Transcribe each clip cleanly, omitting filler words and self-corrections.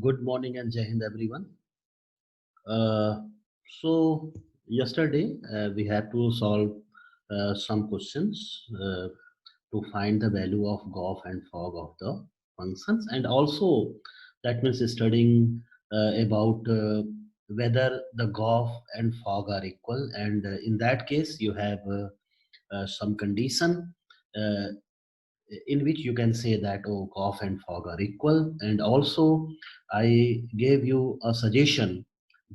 Good morning and Jai Hind everyone. Uh, so yesterday we had to solve some questions to find the value of GOF and FOG of the functions, and also that means studying about whether the GOF and FOG are equal, and in that case you have some condition uh, in which you can say that cough and fog are equal, and also I gave you a suggestion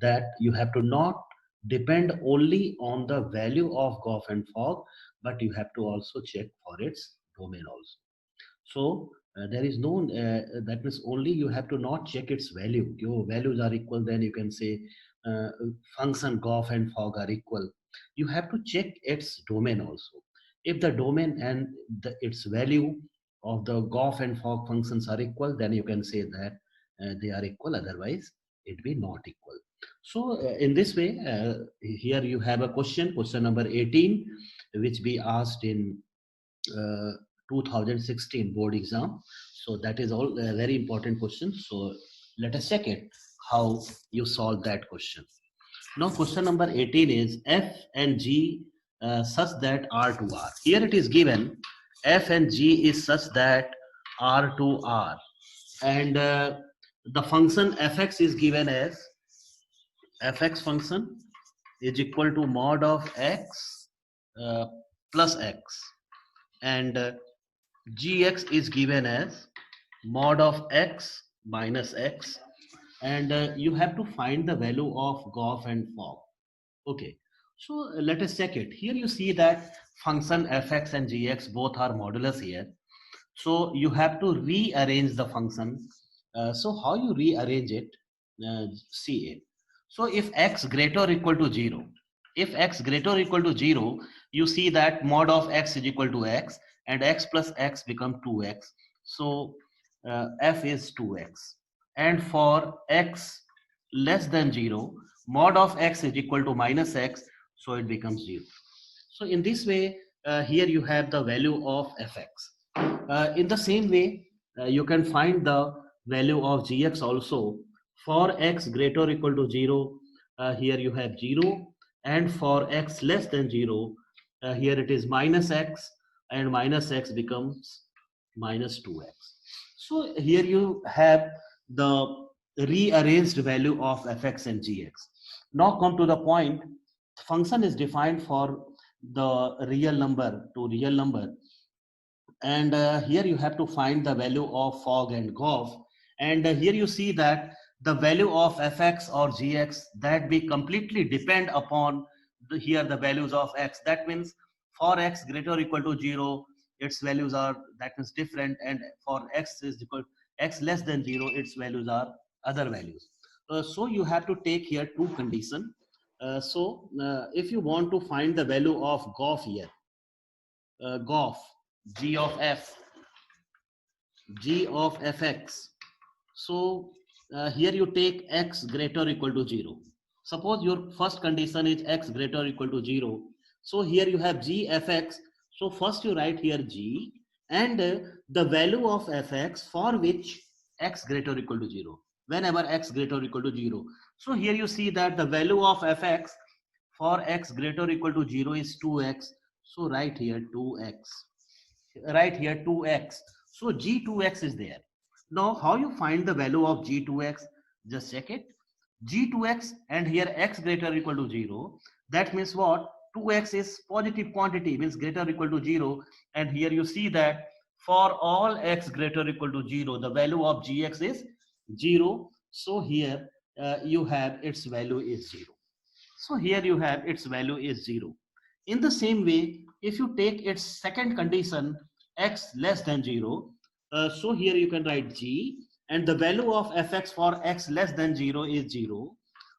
that you have to not depend only on the value of cough and fog, but you have to also check for its domain also. So there is no that means only you have to not check its value. Your values are equal, then you can say uh, function golf and fog are equal. You have to check its domain also. If the domain and its value of the golf and fog functions are equal, then you can say that they are equal, otherwise it be not equal. So in this way, here you have a question number 18, which we asked in uh, 2016 board exam. So that is all a very important question. So let us check it how you solve that question. Now question number 18 is f and g such that r to r. Here it is given f and g is such that r to r, and the function fx is given as fx function is equal to mod of x uh, plus x, and gx is given as mod of x minus x, and you have to find the value of gof and fog. Okay, so let us check it. Here you see that function fx and gx both are modulus here, so you have to rearrange the function. So how you rearrange it? See it. So if x greater or equal to 0, if x greater or equal to 0, you see that mod of x is equal to x, and x plus x become 2x. So f is 2x. And for x less than 0, mod of x is equal to minus x, so it becomes 0. So in this way, here you have the value of fx. In the same way, you can find the value of gx also. For x greater or equal to 0, here you have 0, and for x less than 0, here it is minus x, and minus x becomes minus 2x. So here you have the rearranged value of fx and gx. Now come to the point. Function is defined for the real number to real number, and here you have to find the value of fog and golf, and here you see that the value of fx or gx that be completely depend upon here the values of x. That means for x greater or equal to 0, its values are that means different, and for x is equal x less than 0, its values are other values. So you have to take here two condition. If you want to find the value of golf here, golf g of f, g of fx. So here you take x greater or equal to 0. Suppose your first condition is x greater or equal to 0. So here you have g fx. So first you write here g, and the value of fx for which x greater or equal to 0. Whenever x greater or equal to 0. So here you see that the value of fx for x greater or equal to 0 is 2x. So write here 2x. Right here 2x. So g2x is there. Now how you find the value of g2x? Just check it. G2x, and here x greater or equal to 0. That means what? 2x is positive quantity, means greater or equal to 0. And here you see that for all x greater or equal to 0, the value of gx is 0. So here you have its value is 0. So here you have its value is 0. In the same way, if you take its second condition, x less than 0, so here you can write g, and the value of fx for x less than 0 is 0.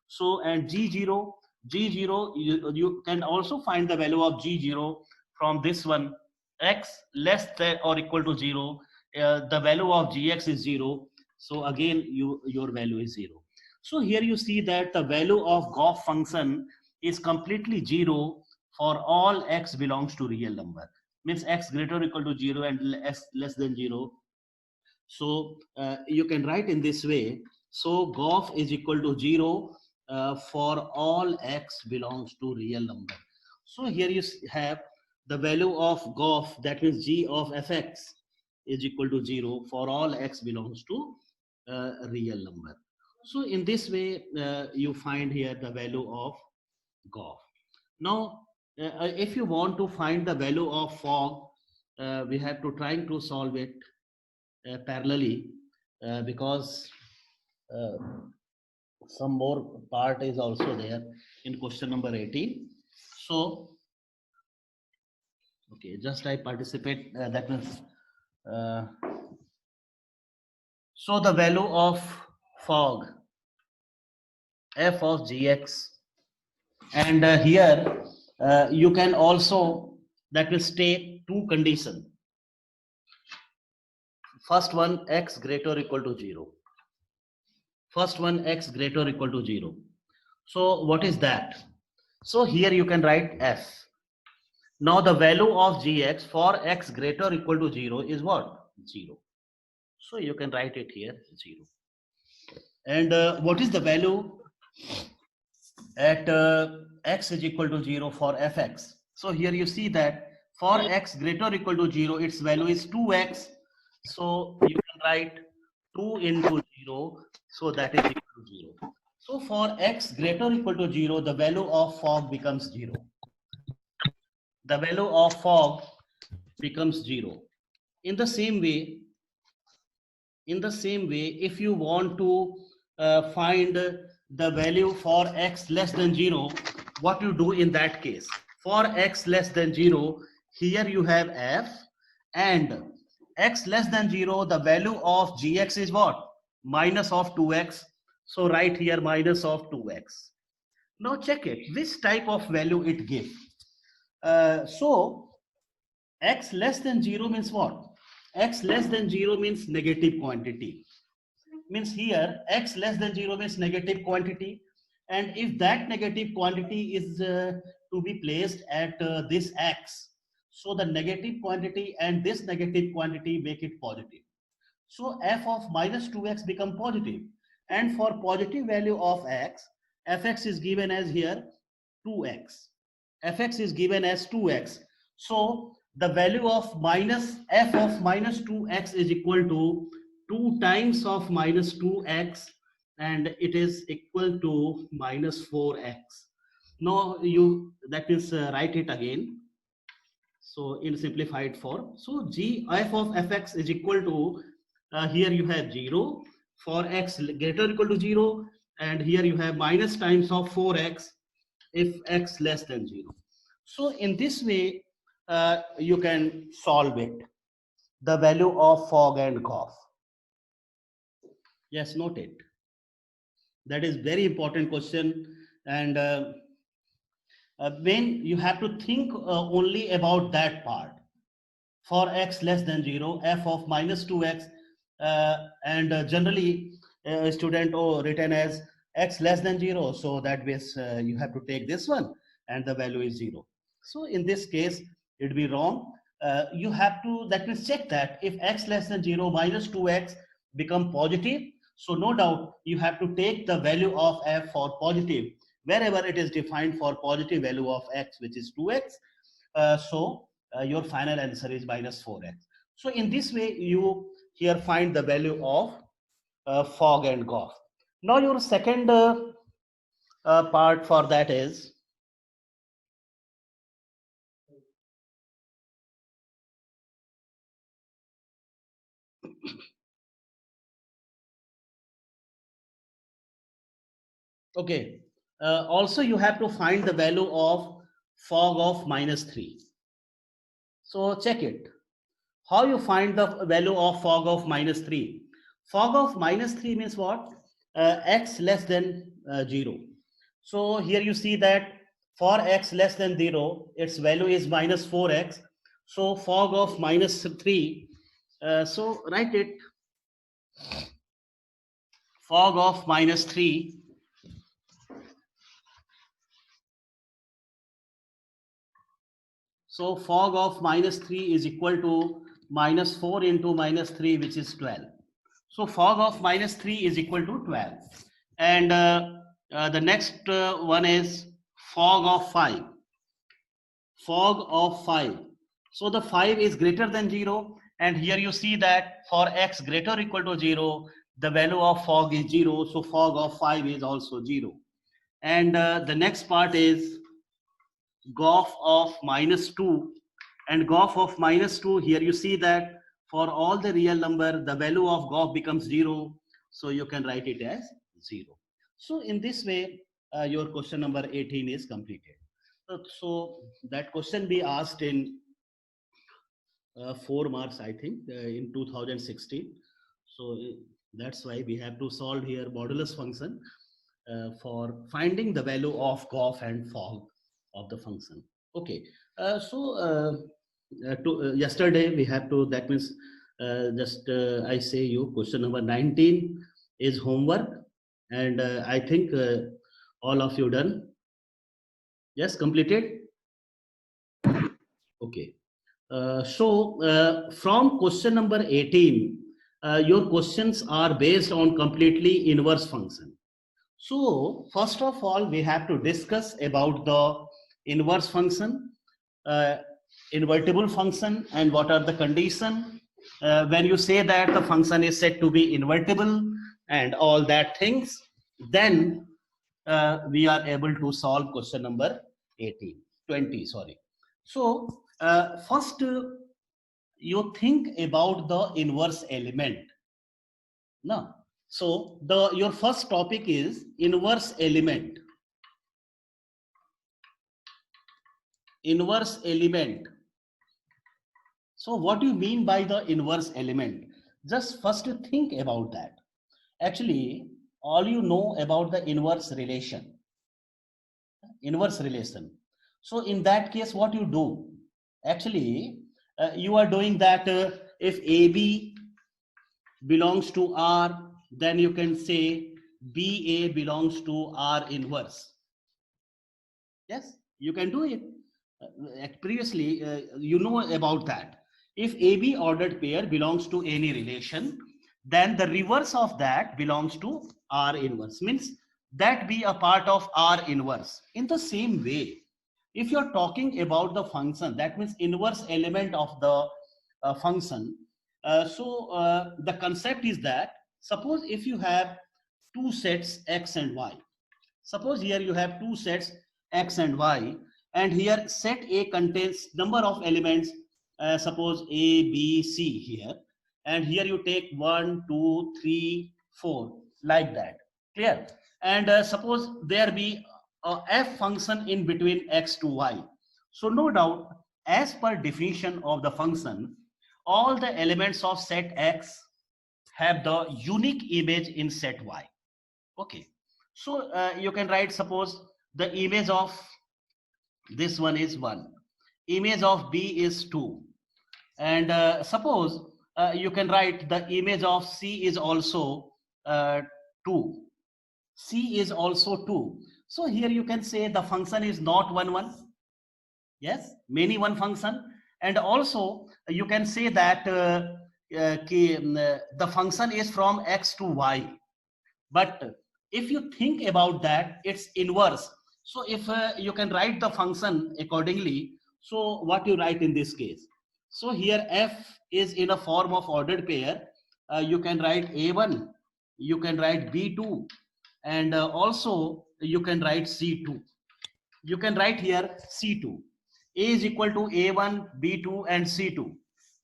So, and g0, you can also find the value of g0 from this one, x less than or equal to 0, the value of gx is 0. So again, your value is 0. So here you see that the value of Goff function is completely 0 for all x belongs to real number. Means x greater or equal to 0 and x less than 0. So you can write in this way. So GOF is equal to 0 for all x belongs to real number. So here you have the value of GOF, that means G of fx is equal to 0 for all x belongs to real number. So in this way, you find here the value of GOF. Now, if you want to find the value of fog, we have to try to solve it parallelly because uh, some more part is also there in question number 18. So, okay, just I participate, that means, uh, so the value of fog, f of gx, and here you can also, that will take two conditions. First one, x greater or equal to 0. First one, x greater or equal to 0. So what is that? So here you can write f. Now the value of gx for x greater or equal to 0 is what? 0. So you can write it here 0. And what is the value at x is equal to 0 for fx? So here you see that for x greater or equal to 0, its value is 2x. So you can write 2 into 0, so that is equal to 0. So for x greater or equal to 0, the value of fog becomes 0. The value of fog becomes 0. In the same way, if you want to find the value for x less than 0, what you do in that case? For x less than 0, here you have f, and x less than 0, the value of gx is what? Minus of 2x. So write here minus of 2x. Now check it, which type of value it gives. So x less than 0 means what? X less than 0 means negative quantity. Means here x less than 0 means negative quantity, and if that negative quantity is to be placed at this x, so the negative quantity and this negative quantity make it positive. So f of minus 2x become positive, and for positive value of x, fx is given as here 2x. Fx is given as 2x. So the value of minus f of minus 2x is equal to 2 times of minus 2x, and it is equal to minus 4x. Now you, that is, write it again. So in simplified form, so g f of fx is equal to, here you have 0 for x greater or equal to 0, and here you have minus times of 4x if x less than 0. So in this way, you can solve it, the value of fog and GOF. Yes, note it. That is very important question, and when you have to think only about that part. For x less than 0, f of minus 2x, and generally student written as x less than 0, so that means you have to take this one and the value is 0. So in this case it will be wrong. You have to, that means, check that if x less than 0 minus 2x become positive, so no doubt you have to take the value of f for positive wherever it is defined for positive value of x, which is 2x. So your final answer is minus 4x. So in this way, you here find the value of fog and GOF. Now your second part for that is, okay, also you have to find the value of fog of minus 3. So check it. How you find the value of fog of minus 3? Fog of minus 3 means what? X less than 0. So here you see that for x less than 0, its value is minus 4x. So fog of minus 3. So write it. Fog of minus 3. So fog of minus 3 is equal to minus 4 into minus 3, which is 12. So fog of minus 3 is equal to 12. And the next one is fog of 5. Fog of 5. So the 5 is greater than 0. And here you see that for x greater or equal to 0, the value of fog is 0. So fog of 5 is also 0. And the next part is GOF of minus 2. And GOF of minus 2, here you see that for all the real number, the value of GOF becomes 0. So you can write it as 0. So in this way, your question number 18 is completed. So that question be asked in 4 marks, I think, in 2016. So that's why we have to solve here modulus function for finding the value of GOF and fog of the function. Okay, yesterday we have to, that means I say you question number 19 is homework, and I think all of you done. Yes, completed. Okay. From question number 18, your questions are based on completely inverse function. So first of all, we have to discuss about the inverse function, invertible function, and what are the condition. When you say that the function is said to be invertible and all that things, then we are able to solve question number 20, sorry. So first, you think about the inverse element. No. So your first topic is inverse element. Inverse element. So what do you mean by the inverse element? Just first think about that. Actually, all you know about the inverse relation. Inverse relation. So in that case, what you do? Actually, you are doing that if AB belongs to R, then you can say BA belongs to R inverse. Yes, you can do it. Previously, you know about that. If AB ordered pair belongs to any relation, then the reverse of that belongs to R inverse. Means that be a part of R inverse. In the same way, if you're talking about the function, that means inverse element of the function. The concept is that, suppose if you have two sets X and Y. Suppose here you have two sets X and Y, and here set A contains number of elements, suppose A, B, C here, and here you take 1, 2, 3, 4, like that. Clear? And suppose there be a f function in between X to Y. So no doubt, as per definition of the function, all the elements of set X have the unique image in set Y. Okay. So you can write, suppose the image of this one is 1, image of B is 2, and suppose you can write the image of C is also 2. C is also 2. So here you can say the function is not 1, 1. Yes, many one function. And also you can say that the function is from X to Y. But if you think about that, it's inverse. So if you can write the function accordingly, so what you write in this case? So here f is in a form of ordered pair. You can write A1, you can write B2, and also you can write C2. You can write here C2. A is equal to A1, B2, and C2.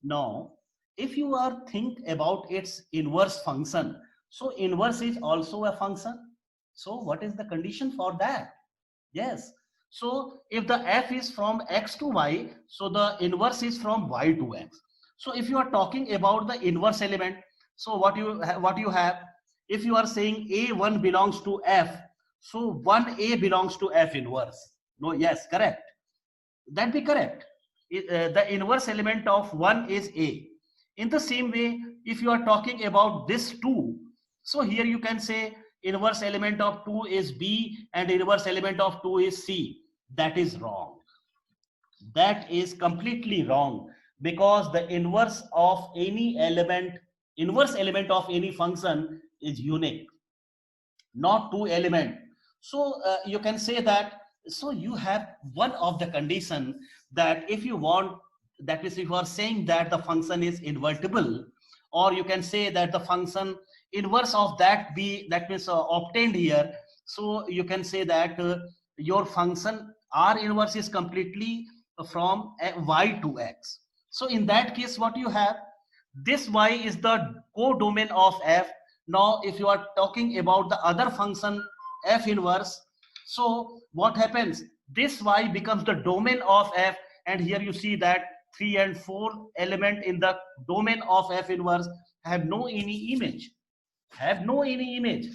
Now, if you are think about its inverse function, so inverse is also a function. So what is the condition for that? Yes. So if the f is from X to Y, so the inverse is from Y to X. So if you are talking about the inverse element, so what you have, if you are saying A1 belongs to F, so 1A belongs to F inverse. No, yes, correct. That be correct. The inverse element of 1 is A. In the same way, if you are talking about this 2, so here you can say inverse element of 2 is B and inverse element of 2 is C. That is wrong. That is completely wrong, because the inverse of any element inverse element of any function is unique, not two element. So you can say that, so you have one of the condition that if you want, that is if you are saying that the function is invertible, or you can say that the function inverse of that be, that means obtained here. So you can say that your function R inverse is completely from y to x. So in that case, what you have, this y is the codomain of f. Now if you are talking about the other function f inverse, so what happens, this y becomes the domain of f, and here you see that 3 and 4 element in the domain of f inverse have no any image, have no any image.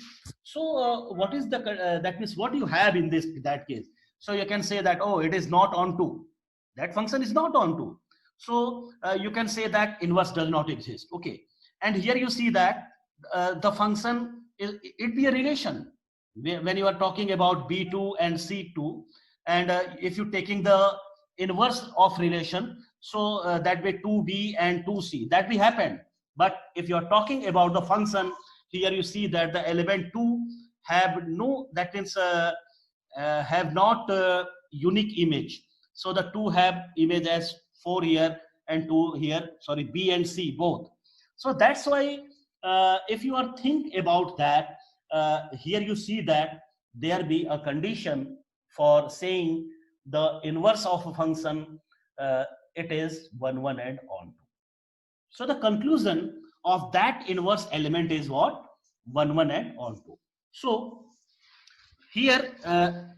So what is the that means what you have in this, that case, so you can say that, oh, it is not onto, that function is not onto. So you can say that inverse does not exist. Okay, and here you see that the function is, it be a relation when you are talking about b2 and c2, and if you taking the inverse of relation, so that way 2b and 2c that be happened. But if you are talking about the function, here you see that the element 2 have no, that means have not unique image. So the 2 have image as 4 here and 2 here, sorry, b and c both. So that's why if you are think about that, here you see that there be a condition for saying the inverse of a function, it is 1 1 and onto. So the conclusion of that inverse element is what, 1 1 and onto. So here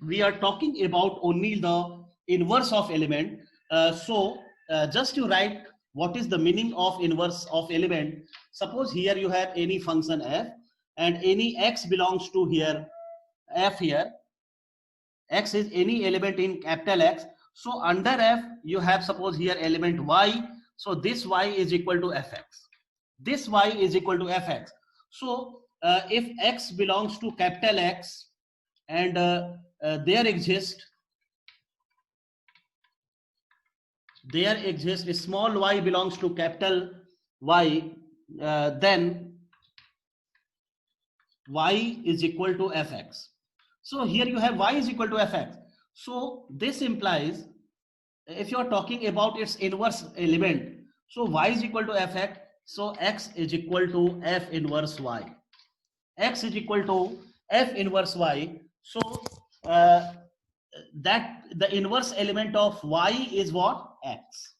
we are talking about only the inverse of element. Just to write what is the meaning of inverse of element. Suppose here you have any function f, and any x belongs to here f, here x is any element in capital X. So under f you have, suppose here element y, so this y is equal to fx, this y is equal to fx. So if x belongs to capital X, and there exists small y belongs to capital Y, then y is equal to fx. So here you have y is equal to fx. So this implies, if you are talking about its inverse element, so y is equal to fx, so x is equal to f inverse y, x is equal to f inverse y. So that the inverse element of y is what, x,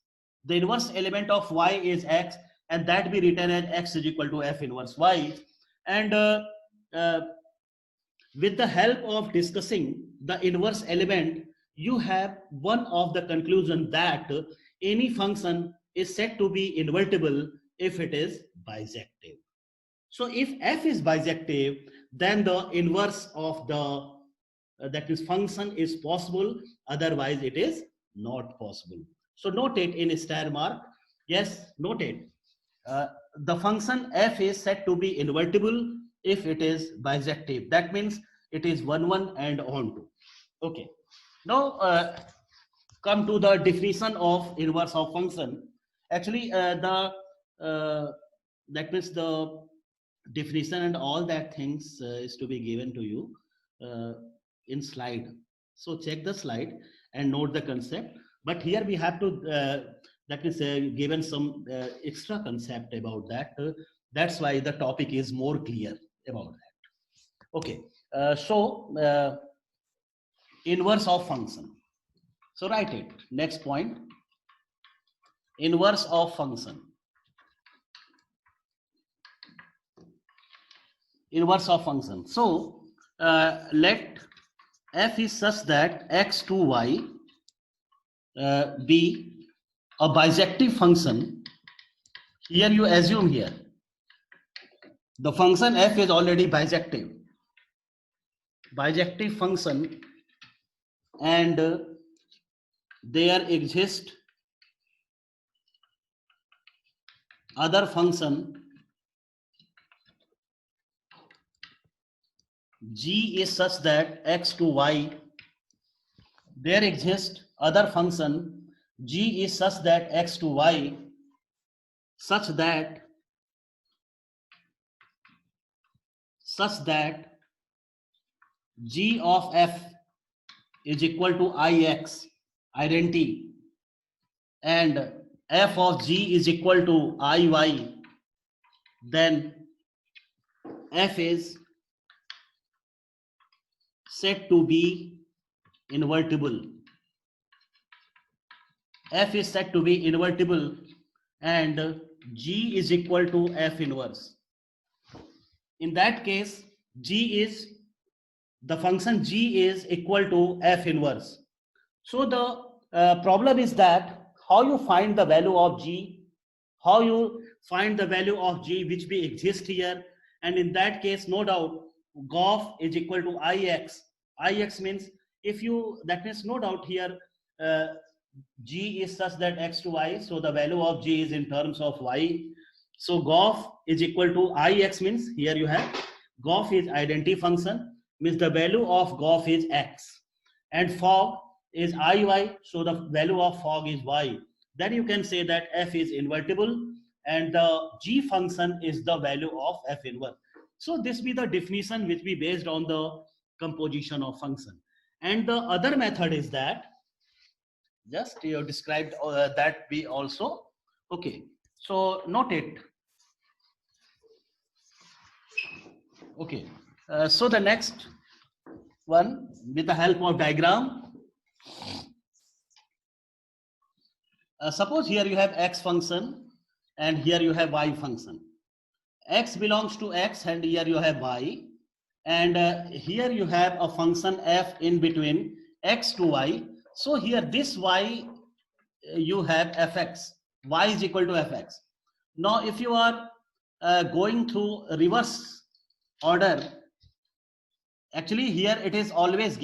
the inverse element of y is x, and that be written as x is equal to f inverse y. And uh, with the help of discussing the inverse element, you have one of the conclusion that any function is said to be invertible if it is bijective. So if f is bijective, then the inverse of the that is function is possible, otherwise it is not possible. So note it in star mark. Yes, note it. The function f is said to be invertible if it is bijective. That means it is 1 1 and onto. Okay. Now come to the definition of inverse of function. Actually, that means the definition and all that things is to be given to you in slide. So check the slide and note the concept. But here we have to that is given some extra concept about that. That's why the topic is more clear about that. Okay. Inverse of function. So write it. Next point. Inverse of function. Inverse of function. So let f is such that x to y be a bijective function. Here you assume here the function f is already bijective function, and there exist other function g is such that x to y, there exists other function g is such that x to y, such that such that g of f is equal to ix, identity, and f of g is equal to iy, then f is said to be invertible. F is said to be invertible and g is equal to f inverse. In that case, the function g is equal to f inverse. So the problem is that how you find the value of g, how you find the value of g which be exist here, and in that case, no doubt, GOF is equal to ix. Ix means that means no doubt here g is such that x to y, so the value of g is in terms of y. So GOF is equal to ix means here you have GOF is identity function, means the value of GOF is x, and fog is iy, so the value of fog is y. Then you can say that f is invertible and the g function is the value of f inverse. So this be the definition which be based on the composition of function. And the other method is that just you described that be also okay. So note it. Okay. So the next one, with the help of diagram, suppose here you have x function and here you have y function. X belongs to x and here you have y, and here you have a function f in between x to y. So here this y you have fx, y is equal to fx. Now if you are going through reverse order, actually here it is always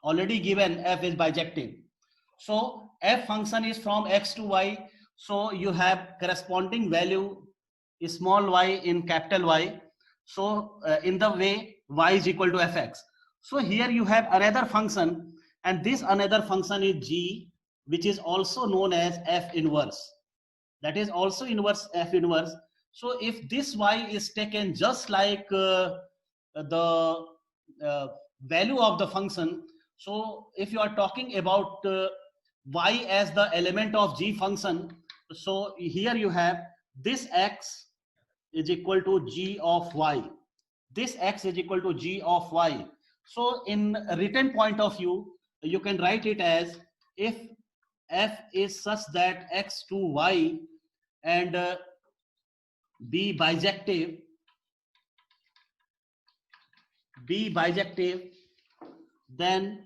already given f is bijective. So f function is from x to y, so you have corresponding value small y in capital Y. So in the way y is equal to fx. So here you have another function, and this another function is g, which is also known as f inverse. That is also inverse f inverse. So if this y is taken just like the value of the function, so if you are talking about y as the element of g function, so here you have this x is equal to g of y. This x is equal to g of y. So in written point of view, you can write it as if f is such that x to y and be bijective, then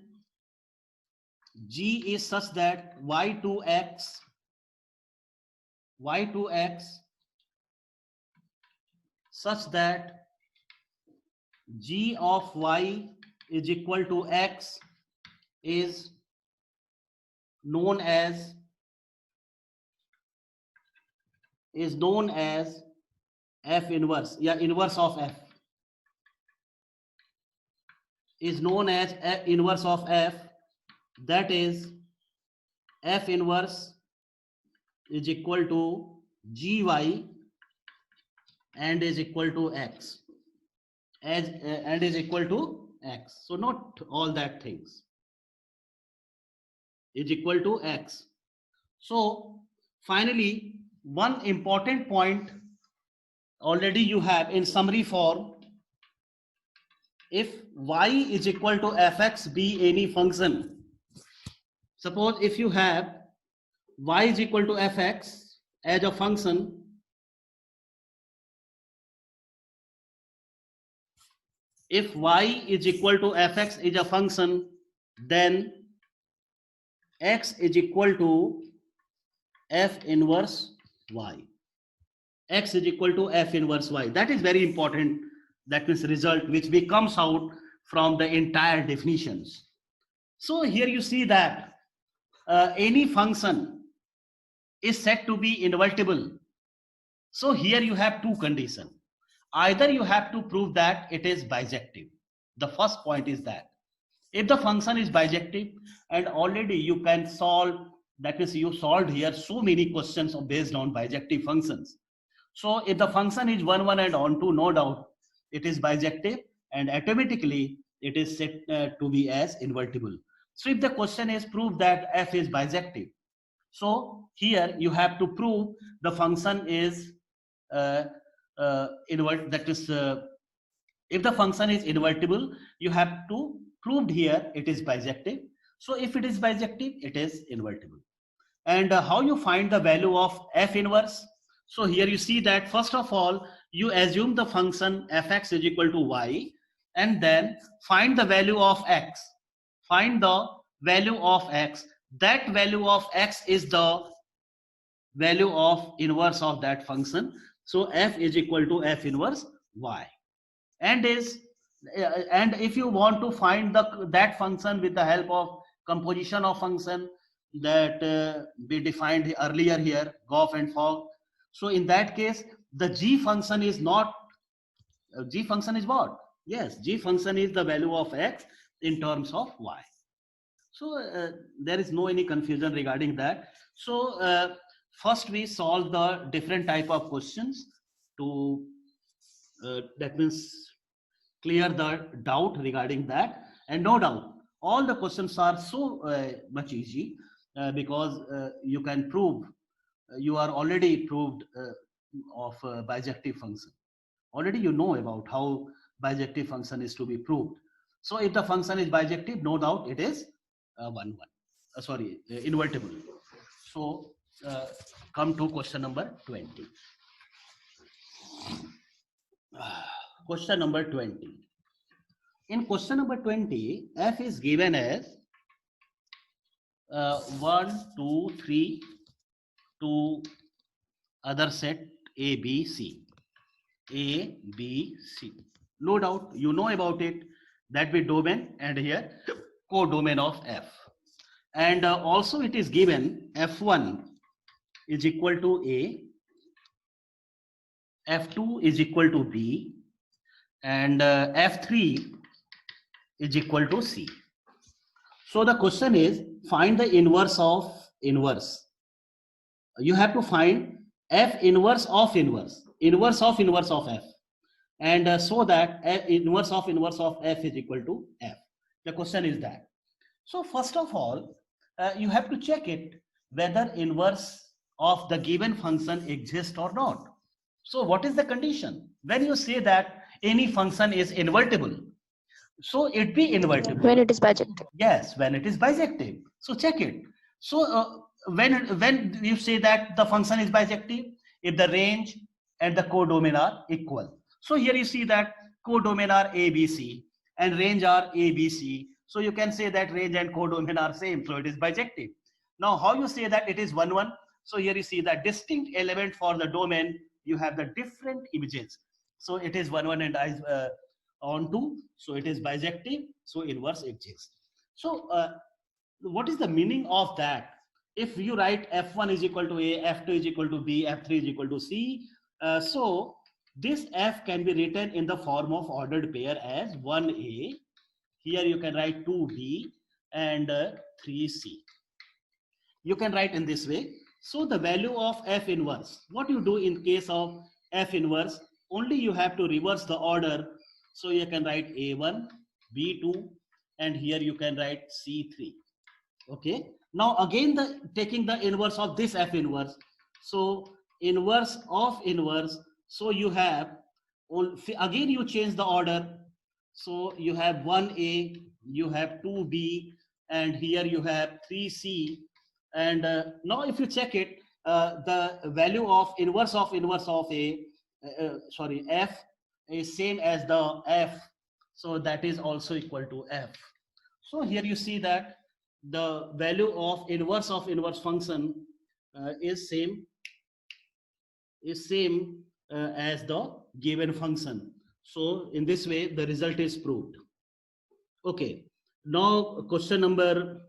g is such that y to x such that g of y is equal to x is known as f inverse, inverse of f, is known as inverse of f, that is f inverse is equal to gy and is equal to x, and is equal to x. So not all that things, is equal to x. So finally, one important point already you have in summary form. If y is equal to fx be any function, suppose if you have y is equal to fx as a function, if y is equal to fx is a function, then x is equal to f inverse y. X is equal to f inverse y. That is very important. That means result which comes out from the entire definitions. So here you see that any function is said to be invertible. So here you have two conditions. Either you have to prove that it is bijective. The first point is that if the function is bijective, and already you can solve, that means you solved here so many questions based on bijective functions. So if the function is 1, 1 and on 2, no doubt, it is bijective, and automatically it is set to be as invertible. So if the question is prove that f is bijective, so here you have to prove the function is that is if the function is invertible, you have to prove here it is bijective. So if it is bijective, it is invertible. And how you find the value of f inverse? So here you see that first of all, you assume the function fx is equal to y, and then find the value of x. Find the value of x. That value of x is the value of inverse of that function. So f is equal to f inverse y. And if you want to find that function with the help of composition of function that we defined earlier here, Goff and Fogg. So in that case, the g function is not, g function is what? Yes, g function is the value of x in terms of y. So there is no any confusion regarding that. So first we solve the different type of questions to that means clear the doubt regarding that. And no doubt all the questions are so much easy because you can prove, you are already proved of bijective function. Already you know about how bijective function is to be proved. So if the function is bijective, no doubt it is invertible. So come to question number 20. Question number 20. In question number 20, f is given as 1, 2, 3 to other set A, B, C. A, B, C. No doubt you know about it, that be domain, and here codomain of f. And also it is given f1 is equal to A, f2 is equal to B, and f3 is equal to C. So the question is, find the inverse of inverse. You have to find f inverse of inverse, inverse of inverse of f, and so that inverse of f is equal to f. The question is that. So first of all, you have to check it whether inverse of the given function exists or not. So what is the condition? When you say that any function is invertible, so it be invertible when it is bijective. Yes, when it is bijective. So check it. So when you say that the function is bijective, if the range and the codomain are equal. So here you see that codomain are ABC and range are ABC. So you can say that range and codomain are same. So it is bijective. Now how you say that it is 1, 1? So here you see that distinct element for the domain, you have the different images. So it is 1, 1 and on 2. So it is bijective. So inverse exists. So what is the meaning of that? If you write f1 is equal to A, f2 is equal to B, f3 is equal to C, so this f can be written in the form of ordered pair as 1A. Here you can write 2B and 3C. You can write in this way. So the value of f inverse, what you do in case of f inverse, only you have to reverse the order. So you can write A1, B2, and here you can write C3. Okay. Now again taking the inverse of this f inverse. So inverse of inverse. So you have, again you change the order. So you have 1A, you have 2B, and here you have 3C. And now if you check it, the value of inverse of A, f is same as the f. So that is also equal to f. So here you see that the value of inverse function is same as the given function. So in this way the result is proved. Okay, now question number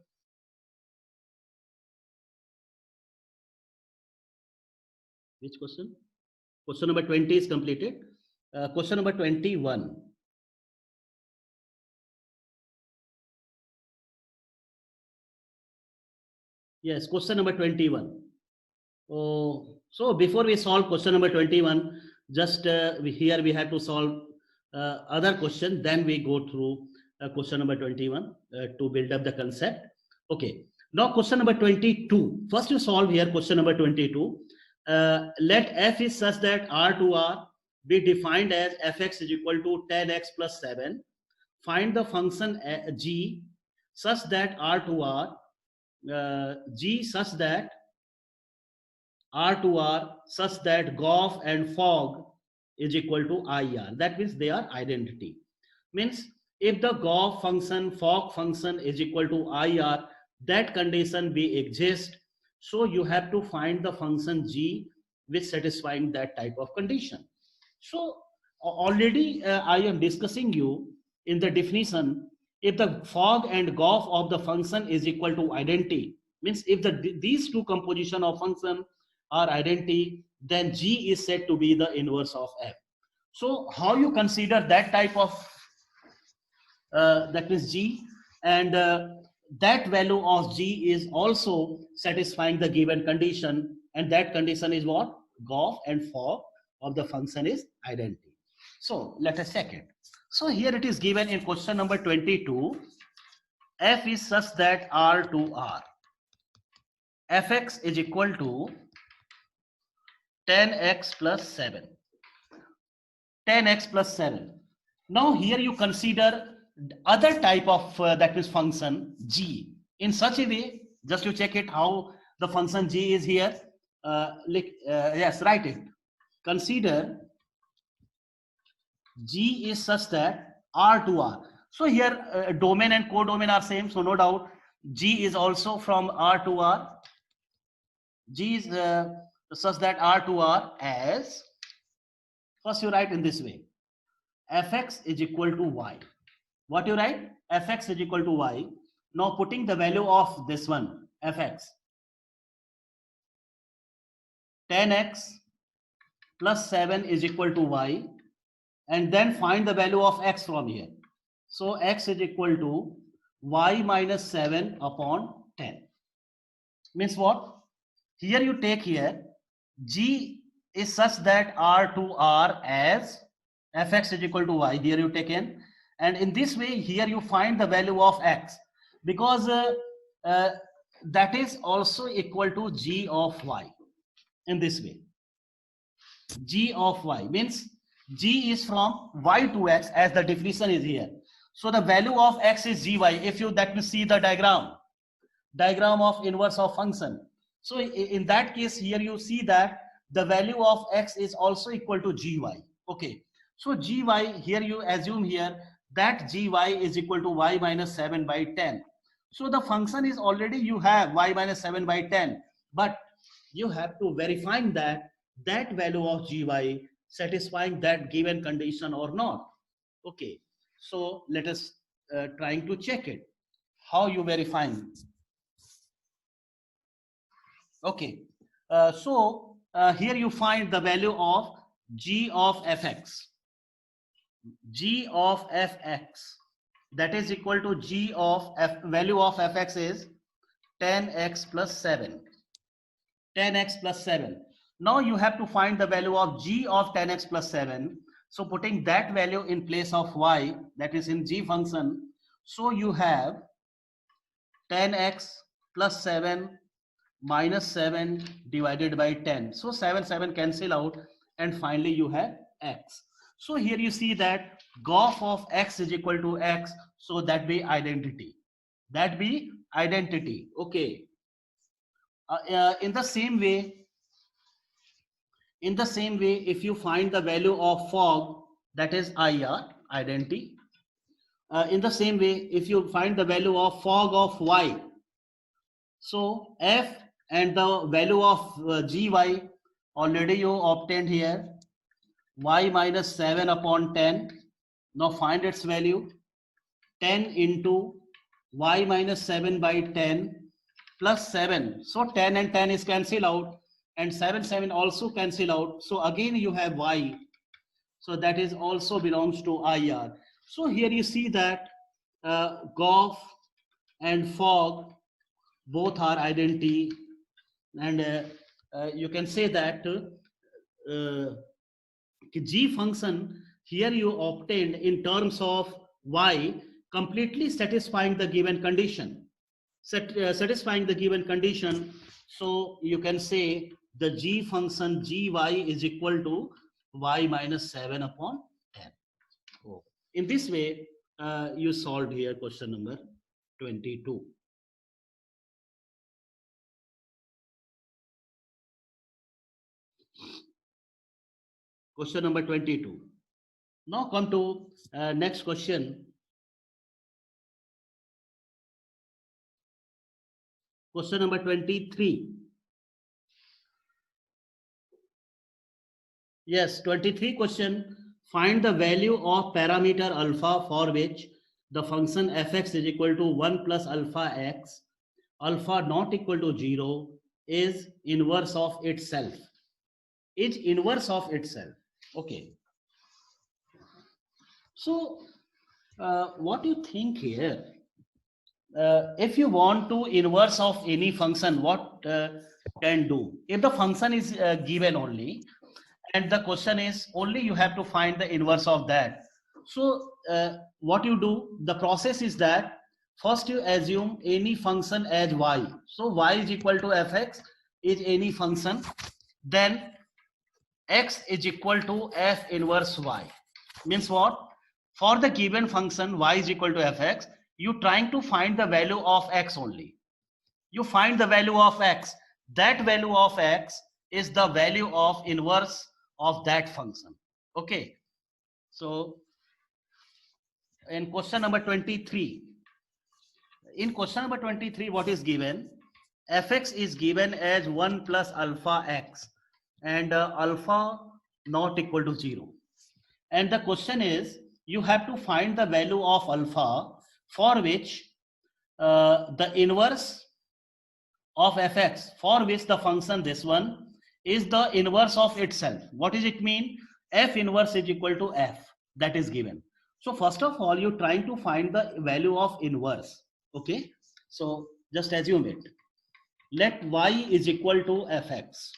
which question? Question number 20 is completed. Question number 21. Yes, question number 21. Oh, so before we solve question number 21, just here we have to solve other question, then we go through question number 21 to build up the concept. Okay, now question number 22. First you solve here question number 22. Let f is such that r to r be defined as fx is equal to 10x plus 7. Find the function g such that r to r g such that r to r such that golf and fog is equal to IR. That means they are identity. Means if the golf function, fog function is equal to IR, that condition be exist. So you have to find the function G which satisfying that type of condition. So already I am discussing you in the definition, if the fog and golf of the function is equal to identity, means if these two composition of function are identity, then G is said to be the inverse of F. So how you consider that type of that is G, and that value of G is also satisfying the given condition, and that condition is what? Golf and fog of the function is identity. So let us check it. So here it is given in question number 22. F is such that R to R. Fx is equal to 10x plus 7. 10x plus 7. Now here you consider other type of that is function G in such a way, just to check it how the function G is here. Yes, write it. Consider G is such that R to R. So here domain and codomain are same, so no doubt G is also from R to R. G is such that R to R as, first you write in this way, fx is equal to y. What you write? Fx is equal to y. Now putting the value of this one, fx, 10x plus 7 is equal to y, and then find the value of x from here. So x is equal to y minus 7 upon 10. Means what? Here you take here, G is such that R to R as fx is equal to y. Here you take in, and in this way here you find the value of x, because that is also equal to G of y. In this way, G of y means G is from y to x, as the definition is here. So the value of x is gy. If you that means see the diagram of inverse of function. So in that case here you see that the value of x is also equal to gy. Okay, so gy here you assume here that gy is equal to y minus 7 by 10. So the function is already you have y minus 7 by 10, but you have to verify that value of gy satisfying that given condition or not. Okay, so let us trying to check it. How you verifying? Okay, so here you find the value of G of fx. G of fx, that is equal to G of value of fx is 10x plus 7. 10x plus 7. Now you have to find the value of G of 10x plus 7. So putting that value in place of y, that is in G function, so you have 10x plus 7 minus 7 divided by 10. So 7 cancel out, and finally you have x. So here you see that golf of x is equal to x, so that be identity. That be identity. Okay. In the same way, if you find the value of fog, that is IR, identity. In the same way, if you find the value of fog of y, so f and the value of gy already you obtained here, y minus 7 upon 10. Now find its value, 10 into y minus 7 by 10 plus 7. So 10 and 10 is cancelled out, and 7 also cancel out. So again you have y. So that is also belongs to IR. So here you see that golf and fog both are identity, and you can say that G function here you obtained in terms of y completely satisfying the given condition. Satisfying the given condition, so you can say the g function gy is equal to y minus 7 upon 10. In this way, you solved here question number 22. Question number 22. Now come to next question. Question number 23. Yes, 23 question. Find the value of parameter alpha for which the function fx is equal to 1 plus alpha x, alpha not equal to 0, is inverse of itself. Is inverse of itself. Okay. So, what do you think here? If you want to inverse of any function, what can do? If the function is given only, and the question is only you have to find the inverse of that. So what you do, the process is that first you assume any function as y. So y is equal to fx is any function. Then x is equal to f inverse y. Means what? For the given function y is equal to fx, you trying to find the value of x only. You find the value of x. That value of x is the value of inverse of that function. Okay. So in question number 23, what is given? Fx is given as 1 plus alpha x and alpha not equal to 0. And the question is, you have to find the value of alpha for which the inverse of fx, for which the function this one is the inverse of itself. What does it mean? F inverse is equal to f, that is given. So first of all, you're trying to find the value of inverse. Okay, so just assume it. Let y is equal to fx,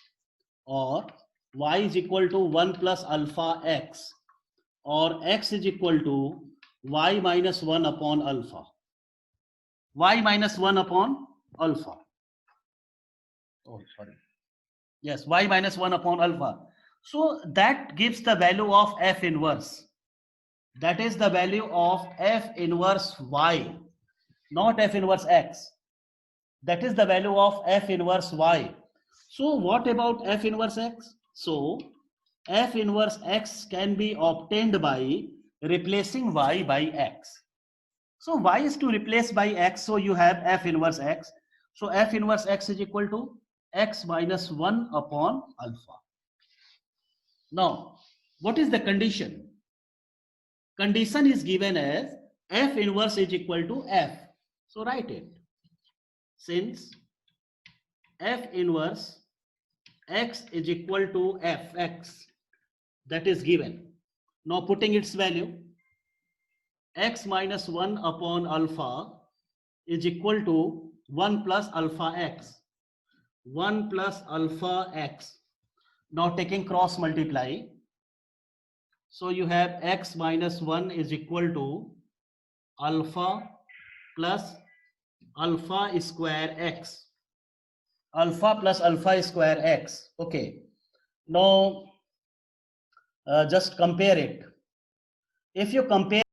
or y is equal to 1 plus alpha x, or x is equal to y minus 1 upon alpha. Y minus 1 upon alpha. Oh, sorry. Yes, y minus 1 upon alpha. So that gives the value of f inverse. That is the value of f inverse y, not f inverse x. That is the value of f inverse y. So what about f inverse x? So f inverse x can be obtained by replacing y by x. So y is to replace by x, so you have f inverse x. So f inverse x is equal to x minus 1 upon alpha. Now, what is the condition? Condition is given as f inverse is equal to f. So write it. Since f inverse x is equal to fx, that is given. Now putting its value, x minus 1 upon alpha is equal to 1 plus alpha x. 1 plus alpha x. Now taking cross multiply. So you have x minus 1 is equal to alpha plus alpha square x. Alpha plus alpha square x. Okay. Now just compare it. If you compare